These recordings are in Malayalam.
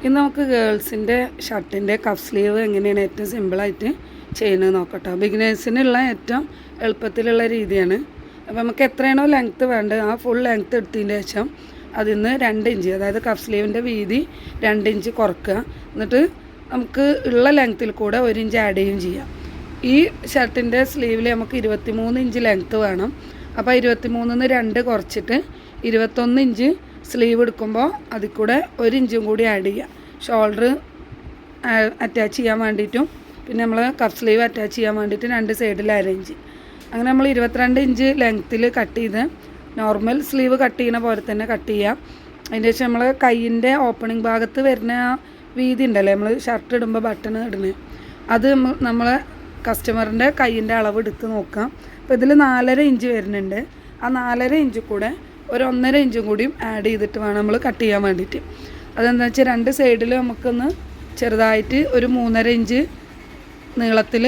ഇന്ന് നമുക്ക് ഗേൾസിൻ്റെ ഷർട്ടിൻ്റെ കഫ് സ്ലീവ് എങ്ങനെയാണ് ഏറ്റവും സിമ്പിളായിട്ട് ചെയ്യുന്നത് നോക്കട്ടോ. ബിഗിനേഴ്സിനുള്ള ഏറ്റവും എളുപ്പത്തിലുള്ള രീതിയാണ്. അപ്പോൾ നമുക്ക് എത്രയാണോ ലെങ്ത്ത് വേണ്ടത് ആ ഫുൾ ലെങ്ത്ത് എടുത്തതിന് ശേഷം അതിൽ നിന്ന് 2 ഇഞ്ച്, അതായത് കഫ് സ്ലീവിൻ്റെ വീതി 2 ഇഞ്ച് കുറക്കുക. എന്നിട്ട് നമുക്ക് ഉള്ള ലെങ്ത്തിൽ കൂടെ 1 ഇഞ്ച് ആഡ് ചെയ്യുകയും ചെയ്യാം. ഈ ഷർട്ടിൻ്റെ സ്ലീവിൽ നമുക്ക് 23 ഇഞ്ച് ലെങ്ത്ത് വേണം. അപ്പോൾ 23-ന്ന് 2 കുറച്ചിട്ട് 21 ഇഞ്ച് സ്ലീവ് എടുക്കുമ്പോൾ അതിൽ കൂടെ 1 ഇഞ്ചും കൂടി ആഡ് ചെയ്യുക. ഷോൾഡർ അറ്റാച്ച് ചെയ്യാൻ വേണ്ടിയിട്ടും പിന്നെ നമ്മൾ കഫ് സ്ലീവ് അറ്റാച്ച് ചെയ്യാൻ വേണ്ടിയിട്ട് 2 സൈഡിൽ അരേഞ്ച്. അങ്ങനെ നമ്മൾ 22 ഇഞ്ച് ലെങ്ത്തിൽ കട്ട് ചെയ്ത് നോർമൽ സ്ലീവ് കട്ട് ചെയ്യുന്ന പോലെ തന്നെ കട്ട് ചെയ്യാം. അതിൻ്റെ ശേഷം നമ്മൾ കൈയിൻ്റെ ഓപ്പണിംഗ് ഭാഗത്ത് വരുന്ന വീതി ഉണ്ടല്ലേ, നമ്മൾ ഷർട്ട് ഇടുമ്പോൾ ബട്ടൺ ഇടുന്നത്, അത് നമ്മൾ കസ്റ്റമറിൻ്റെ കൈയിൻ്റെ അളവ് എടുത്ത് നോക്കാം. അപ്പോൾ ഇതിൽ 4.5 ഇഞ്ച് വരുന്നുണ്ട്. ആ 4.5 ഇഞ്ച് കൂടെ ഒരു 1.5 ഇഞ്ചും കൂടിയും ആഡ് ചെയ്തിട്ട് വേണം നമ്മൾ കട്ട് ചെയ്യാൻ വേണ്ടിയിട്ട്. അതെന്താ വെച്ചാൽ 2 സൈഡിൽ നമുക്കൊന്ന് ചെറുതായിട്ട് ഒരു 3.5 ഇഞ്ച് നീളത്തിൽ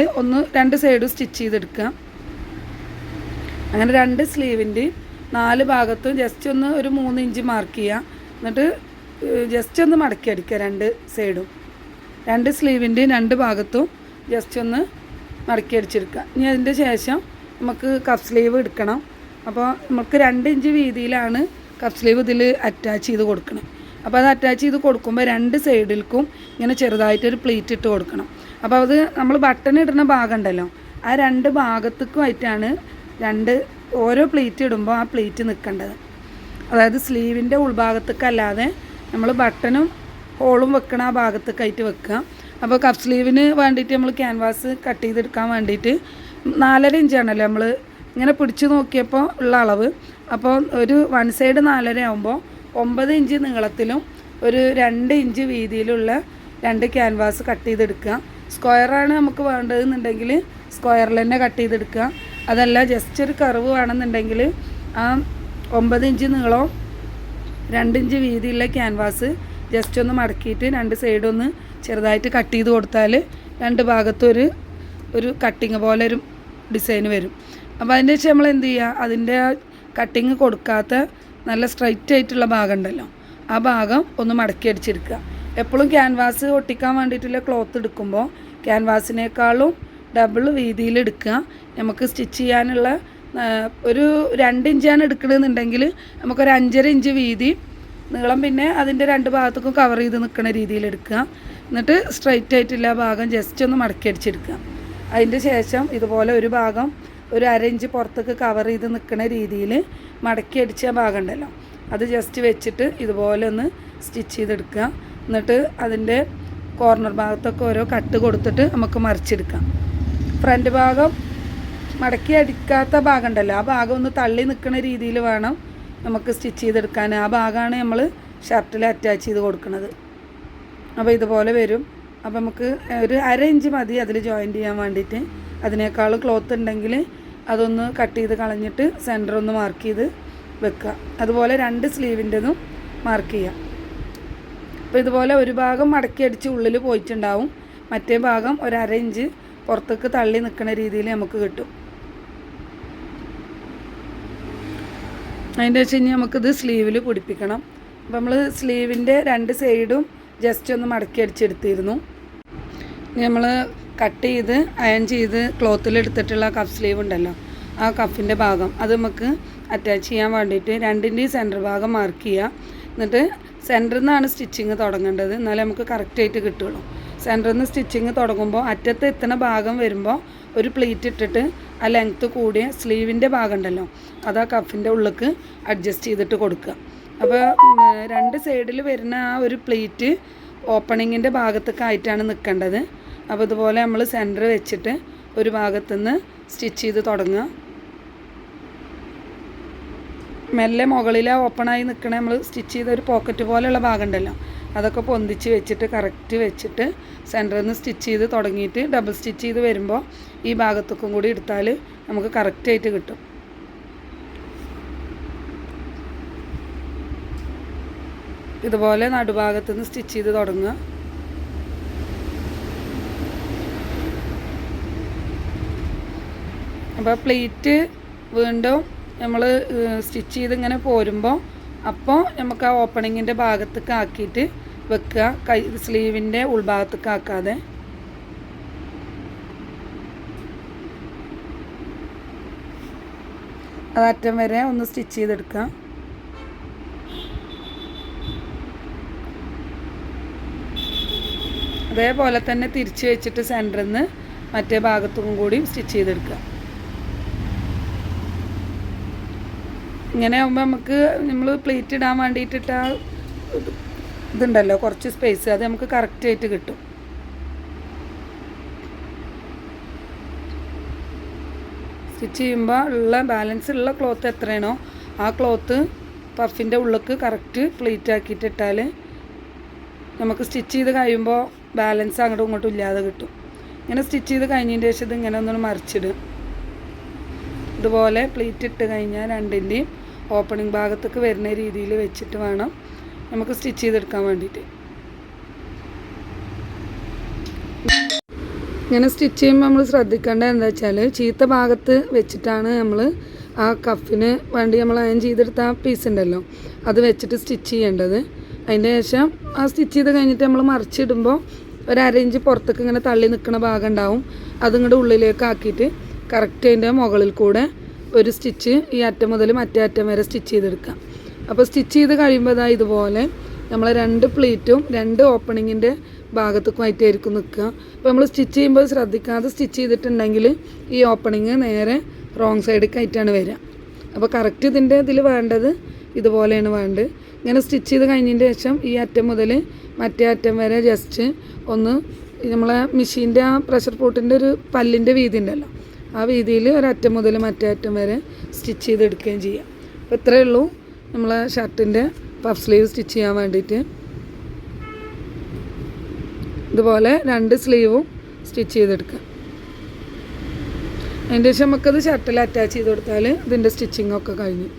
2 സൈഡും സ്റ്റിച്ച് ചെയ്തെടുക്കുക. അങ്ങനെ 2 സ്ലീവിൻ്റെ 4 ഭാഗത്തും ജസ്റ്റ് ഒന്ന് ഒരു 3 ഇഞ്ച് മാർക്ക് ചെയ്യുക. എന്നിട്ട് ജസ്റ്റ് ഒന്ന് മടക്കി അടിക്കുക 2 സൈഡും. 2 സ്ലീവിൻ്റെ 2 ഭാഗത്തും ജസ്റ്റ് ഒന്ന് മടക്കി അടിച്ചെടുക്കുക. ഇനി അതിൻ്റെ ശേഷം നമുക്ക് കഫ് സ്ലീവ് എടുക്കണം. അപ്പോൾ നമുക്ക് 2 ഇഞ്ച് വീതിയിലാണ് കഫ് സ്ലീവ് ഇതിൽ അറ്റാച്ച് ചെയ്ത് കൊടുക്കണം. അപ്പോൾ അത് അറ്റാച്ച് ചെയ്ത് കൊടുക്കുമ്പോൾ 2 സൈഡിൽക്കും ഇങ്ങനെ ചെറുതായിട്ടൊരു പ്ലീറ്റ് ഇട്ട് കൊടുക്കണം. അപ്പോൾ അത് നമ്മൾ ബട്ടൺ ഇടുന്ന ഭാഗം ഉണ്ടല്ലോ, ആ 2 ഭാഗത്തേക്കുമായിട്ടാണ് ഓരോ പ്ലീറ്റ് ഇടുമ്പോൾ ആ പ്ലീറ്റ് നിൽക്കേണ്ടത്. അതായത് സ്ലീവിൻ്റെ ഉൾഭാഗത്തേക്കല്ലാതെ നമ്മൾ ബട്ടണും ഹോളും വെക്കണ ആ ഭാഗത്തേക്കായിട്ട് വെക്കുക. അപ്പോൾ കഫ് സ്ലീവിന് വേണ്ടിയിട്ട് നമ്മൾ ക്യാൻവാസ് കട്ട് ചെയ്തെടുക്കാൻ വേണ്ടിയിട്ട് 4.5 ഇഞ്ചാണല്ലോ നമ്മൾ ഇങ്ങനെ പിടിച്ച് നോക്കിയപ്പോൾ ഉള്ള അളവ്. അപ്പോൾ ഒരു 1 സൈഡ് 4.5 ആകുമ്പോൾ 9 ഇഞ്ച് നീളത്തിലും ഒരു 2 ഇഞ്ച് വീതിയിലുള്ള 2 ക്യാൻവാസ് കട്ട് ചെയ്തെടുക്കുക. സ്ക്വയറാണ് നമുക്ക് വേണ്ടതെന്നുണ്ടെങ്കിൽ സ്ക്വയറിൽ തന്നെ കട്ട് ചെയ്തെടുക്കുക. അതല്ല ജസ്റ്റ് ഒരു കർവ് വേണമെന്നുണ്ടെങ്കിൽ ആ 9 ഇഞ്ച് നീളവും 2 ഇഞ്ച് വീതിയുള്ള ക്യാൻവാസ് ജസ്റ്റ് ഒന്ന് മടക്കിയിട്ട് 2 സൈഡൊന്ന് ചെറുതായിട്ട് കട്ട് ചെയ്ത് കൊടുത്താൽ 2 ഭാഗത്തും ഒരു കട്ടിങ് പോലെ ഒരു ഡിസൈൻ വരും. അപ്പോൾ അതിൻ്റെ ശേഷം നമ്മൾ എന്ത് ചെയ്യുക, അതിൻ്റെ കട്ടിങ് കൊടുക്കാത്ത നല്ല സ്ട്രൈറ്റ് ആയിട്ടുള്ള ഭാഗം ഉണ്ടല്ലോ, ആ ഭാഗം ഒന്ന് മടക്കി അടിച്ചെടുക്കുക. എപ്പോഴും ക്യാൻവാസ് ഒട്ടിക്കാൻ വേണ്ടിയിട്ടുള്ള ക്ലോത്ത് എടുക്കുമ്പോൾ ക്യാൻവാസിനേക്കാളും ഡബിൾ വീതിയിൽ എടുക്കുക. നമുക്ക് സ്റ്റിച്ച് ചെയ്യാനുള്ള ഒരു 2 ഇഞ്ചാണ് എടുക്കണമെന്നുണ്ടെങ്കിൽ നമുക്കൊരു 5.5 ഇഞ്ച് വീതി നീളം, പിന്നെ അതിൻ്റെ 2 ഭാഗത്തേക്കും കവർ ചെയ്ത് നിൽക്കുന്ന രീതിയിൽ എടുക്കുക. എന്നിട്ട് സ്ട്രൈറ്റ് ആയിട്ടുള്ള ഭാഗം ജസ്റ്റ് ഒന്ന് മടക്കി അടിച്ചെടുക്കുക. അതിൻ്റെ ശേഷം ഇതുപോലെ ഒരു ഭാഗം ഒരു 1/2 ഇഞ്ച് പുറത്തേക്ക് കവർ ചെയ്ത് നിൽക്കുന്ന രീതിയിൽ മടക്കി അടിച്ച ഭാഗം ഉണ്ടല്ലോ, അത് ജസ്റ്റ് വെച്ചിട്ട് ഇതുപോലെ ഒന്ന് സ്റ്റിച്ച് ചെയ്തെടുക്കുക. എന്നിട്ട് അതിൻ്റെ കോർണർ ഭാഗത്തൊക്കെ ഓരോ കട്ട് കൊടുത്തിട്ട് നമുക്ക് മറിച്ചെടുക്കാം. ഫ്രണ്ട് ഭാഗം മടക്കി അടിക്കാത്ത ഭാഗം ഉണ്ടല്ലോ, ആ ഭാഗം ഒന്ന് തള്ളി നിൽക്കുന്ന രീതിയിൽ വേണം നമുക്ക് സ്റ്റിച്ച് ചെയ്തെടുക്കാൻ. ആ ഭാഗമാണ് നമ്മൾ ഷർട്ടിൽ അറ്റാച്ച് ചെയ്ത് കൊടുക്കുന്നത്. അപ്പോൾ ഇതുപോലെ വരും. അപ്പോൾ നമുക്ക് ഒരു 1/2 ഇഞ്ച് മതി അതിൽ ജോയിൻറ്റ് ചെയ്യാൻ വേണ്ടിയിട്ട്. അതിനേക്കാൾ ക്ലോത്ത് ഉണ്ടെങ്കിൽ അതൊന്ന് കട്ട് ചെയ്ത് കളഞ്ഞിട്ട് സെൻറ്റർ ഒന്ന് മാർക്ക് ചെയ്ത് വെക്കുക. അതുപോലെ 2 സ്ലീവിൻ്റെതും മാർക്ക് ചെയ്യാം. അപ്പോൾ ഇതുപോലെ ഒരു ഭാഗം മടക്കി അടിച്ച് ഉള്ളിൽ പോയിട്ടുണ്ടാവും, മറ്റേ ഭാഗം ഒരു 1/2 ഇഞ്ച് പുറത്തേക്ക് തള്ളി നിൽക്കുന്ന രീതിയിൽ നമുക്ക് കിട്ടും. അതിൻ്റെ വെച്ച് കഴിഞ്ഞാൽ നമുക്കിത് സ്ലീവിൽ പിടിപ്പിക്കണം. അപ്പോൾ നമ്മൾ സ്ലീവിൻ്റെ 2 സൈഡും ജസ്റ്റ് ഒന്ന് മടക്കി അടിച്ചെടുത്തിരുന്നു. നമ്മൾ കട്ട് ചെയ്ത് അയൺ ചെയ്ത് ക്ലോത്തിലെടുത്തിട്ടുള്ള കഫ് സ്ലീവ് ഉണ്ടല്ലോ, ആ കഫിൻ്റെ ഭാഗം അത് നമുക്ക് അറ്റാച്ച് ചെയ്യാൻ വേണ്ടിയിട്ട് 2ൻ്റെയും സെൻറ്റർ ഭാഗം മാർക്ക് ചെയ്യുക. എന്നിട്ട് സെൻറ്ററിൽ നിന്നാണ് സ്റ്റിച്ചിങ് തുടങ്ങേണ്ടത്, എന്നാലേ നമുക്ക് കറക്റ്റായിട്ട് കിട്ടുള്ളൂ. സെൻറ്ററിൽ നിന്ന് സ്റ്റിച്ചിങ് തുടങ്ങുമ്പോൾ അറ്റത്ത് എത്തുന്ന ഭാഗം വരുമ്പോൾ ഒരു പ്ലീറ്റ് ഇട്ടിട്ട് ആ ലെങ്ത്ത് കൂടിയ സ്ലീവിൻ്റെ ഭാഗം ഉണ്ടല്ലോ അത് ആ കഫിൻ്റെ ഉള്ളിലേക്ക് അഡ്ജസ്റ്റ് ചെയ്തിട്ട് കൊടുക്കുക. അപ്പോൾ 2 സൈഡിൽ വരുന്ന ആ ഒരു പ്ലീറ്റ് ഓപ്പണിങ്ങിൻ്റെ ഭാഗത്തേക്കായിട്ടാണ് നിൽക്കേണ്ടത്. അപ്പോൾ ഇതുപോലെ നമ്മൾ സെൻറ്റർ വെച്ചിട്ട് ഒരു ഭാഗത്തുനിന്ന് സ്റ്റിച്ച് ചെയ്ത് തുടങ്ങുക. മെല്ലെ മുകളിലെ ഓപ്പണായി നിൽക്കണ നമ്മൾ സ്റ്റിച്ച് ചെയ്ത ഒരു പോക്കറ്റ് പോലെയുള്ള ഭാഗം ഉണ്ടല്ലോ, അതൊക്കെ പൊന്തിച്ച് വെച്ചിട്ട് കറക്റ്റ് വെച്ചിട്ട് സെൻറ്ററിൽ നിന്ന് സ്റ്റിച്ച് ചെയ്ത് തുടങ്ങിയിട്ട് ഡബിൾ സ്റ്റിച്ച് ചെയ്ത് വരുമ്പോൾ ഈ ഭാഗത്തേക്കും കൂടി എടുത്താൽ നമുക്ക് കറക്റ്റായിട്ട് കിട്ടും. ഇതുപോലെ നടുഭാഗത്തു നിന്ന് സ്റ്റിച്ച് ചെയ്ത് തുടങ്ങുക. അപ്പോൾ പ്ലേറ്റ് വീണ്ടും നമ്മൾ സ്റ്റിച്ച് ചെയ്ത് ഇങ്ങനെ പോരുമ്പോൾ അപ്പോൾ നമുക്ക് ആ ഓപ്പണിങ്ങിൻ്റെ ഭാഗത്തേക്ക് ആക്കിയിട്ട് വെക്കുക, കൈ സ്ലീവിൻ്റെ ഉൾഭാഗത്തേക്ക് ആക്കാതെ. അതറ്റം വരെ ഒന്ന് സ്റ്റിച്ച് ചെയ്തെടുക്കാം. അതേപോലെ തന്നെ തിരിച്ച് വെച്ചിട്ട് സെൻറ്ററിൽ നിന്ന് മറ്റേ ഭാഗത്തും കൂടി സ്റ്റിച്ച് ചെയ്തെടുക്കുക. ഇങ്ങനെ ആകുമ്പോൾ നമുക്ക് നമ്മൾ പ്ലേറ്റ് ഇടാൻ വേണ്ടിയിട്ടിട്ട ഇതുണ്ടല്ലോ കുറച്ച് സ്പേസ്, അത് നമുക്ക് കറക്റ്റായിട്ട് കിട്ടും. സ്റ്റിച്ച് ചെയ്യുമ്പോൾ ഉള്ള ബാലൻസ് ഉള്ള ക്ലോത്ത് എത്രയാണോ ആ ക്ലോത്ത് പഫിൻ്റെ ഉള്ളിലേക്ക് കറക്റ്റ് പ്ലേറ്റ് ആക്കിയിട്ട് ഇട്ടാൽ നമുക്ക് സ്റ്റിച്ച് ചെയ്ത് കഴിയുമ്പോൾ ബാലൻസ് അങ്ങോട്ടും ഇങ്ങോട്ടും ഇല്ലാതെ കിട്ടും. ഇങ്ങനെ സ്റ്റിച്ച് ചെയ്ത് കഴിഞ്ഞതിൻ്റെ ശേഷം ഇത് ഇങ്ങനെ ഒന്നും മറിച്ചിടും. ഇതുപോലെ പ്ലേറ്റ് ഇട്ട് കഴിഞ്ഞാൽ രണ്ടിൻ്റെയും ഓപ്പണിംഗ് ഭാഗത്തേക്ക് വരുന്ന രീതിയിൽ വെച്ചിട്ട് വേണം നമുക്ക് സ്റ്റിച്ച് ചെയ്തെടുക്കാൻ വേണ്ടിയിട്ട്. ഇങ്ങനെ സ്റ്റിച്ച് ചെയ്യുമ്പോൾ നമ്മൾ ശ്രദ്ധിക്കേണ്ടത് എന്താ വെച്ചാൽ ചീത്ത ഭാഗത്ത് വെച്ചിട്ടാണ് നമ്മൾ ആ കഫിന് വേണ്ടി നമ്മൾ അയൺ ചെയ്തെടുത്ത ആ പീസ് ഉണ്ടല്ലോ അത് വെച്ചിട്ട് സ്റ്റിച്ച് ചെയ്യേണ്ടത്. അതിൻ്റെ ശേഷം ആ സ്റ്റിച്ച് ചെയ്ത് കഴിഞ്ഞിട്ട് നമ്മൾ മറിച്ചിടുമ്പോൾ ഒരു അരയിഞ്ച് പുറത്തേക്ക് ഇങ്ങനെ തള്ളി നിൽക്കുന്ന ഭാഗം ഉണ്ടാവും. അതിങ്ങോട്ട് ഉള്ളിലേക്ക് ആക്കിയിട്ട് കറക്റ്റ് അതിൻ്റെ മുകളിൽ കൂടെ ഒരു സ്റ്റിച്ച് ഈ അറ്റം മുതൽ മറ്റേ അറ്റം വരെ സ്റ്റിച്ച് ചെയ്തെടുക്കാം. അപ്പോൾ സ്റ്റിച്ച് ചെയ്ത് കഴിയുമ്പോൾ ഇതുപോലെ നമ്മൾ രണ്ട് പ്ലീറ്റും രണ്ട് ഓപ്പണിങ്ങിൻ്റെ ഭാഗത്തേക്കുമായിട്ടായിരിക്കും നിൽക്കുക. അപ്പോൾ നമ്മൾ സ്റ്റിച്ച് ചെയ്യുമ്പോൾ ശ്രദ്ധിക്കാതെ സ്റ്റിച്ച് ചെയ്തിട്ടുണ്ടെങ്കിൽ ഈ ഓപ്പണിങ് നേരെ റോങ് സൈഡിലേക്കായിട്ടാണ് വരിക. അപ്പോൾ കറക്റ്റ് ഇതിൻ്റെ ഇതിൽ വേണ്ടത് ഇതുപോലെയാണ് വേണ്ടത്. ഇങ്ങനെ സ്റ്റിച്ച് ചെയ്ത് കഴിഞ്ഞതിൻ്റെ ശേഷം ഈ അറ്റം മുതൽ മറ്റേ അറ്റം വരെ ജസ്റ്റ് ഒന്ന് നമ്മളെ മെഷീൻ്റെ ആ പ്രഷർ പോട്ടിൻ്റെ ഒരു പല്ലിൻ്റെ വീതി ഉണ്ടല്ലോ ആ വീതിയിൽ ഒരറ്റം മുതൽ മറ്റേ അറ്റം വരെ സ്റ്റിച്ച് ചെയ്തെടുക്കുകയും ചെയ്യാം. അപ്പോൾ ഇത്രയേ ഉള്ളൂ നമ്മളെ ഷർട്ടിൻ്റെ പഫ് സ്ലീവ് സ്റ്റിച്ച് ചെയ്യാൻ വേണ്ടിയിട്ട്. ഇതുപോലെ രണ്ട് സ്ലീവും സ്റ്റിച്ച് ചെയ്തെടുക്കുക. അതിൻ്റെ ശേഷം നമുക്കത് ഷർട്ടിൽ അറ്റാച്ച് ചെയ്ത് കൊടുത്താൽ ഇതിൻ്റെ സ്റ്റിച്ചിങ്ങൊക്കെ കഴിഞ്ഞു.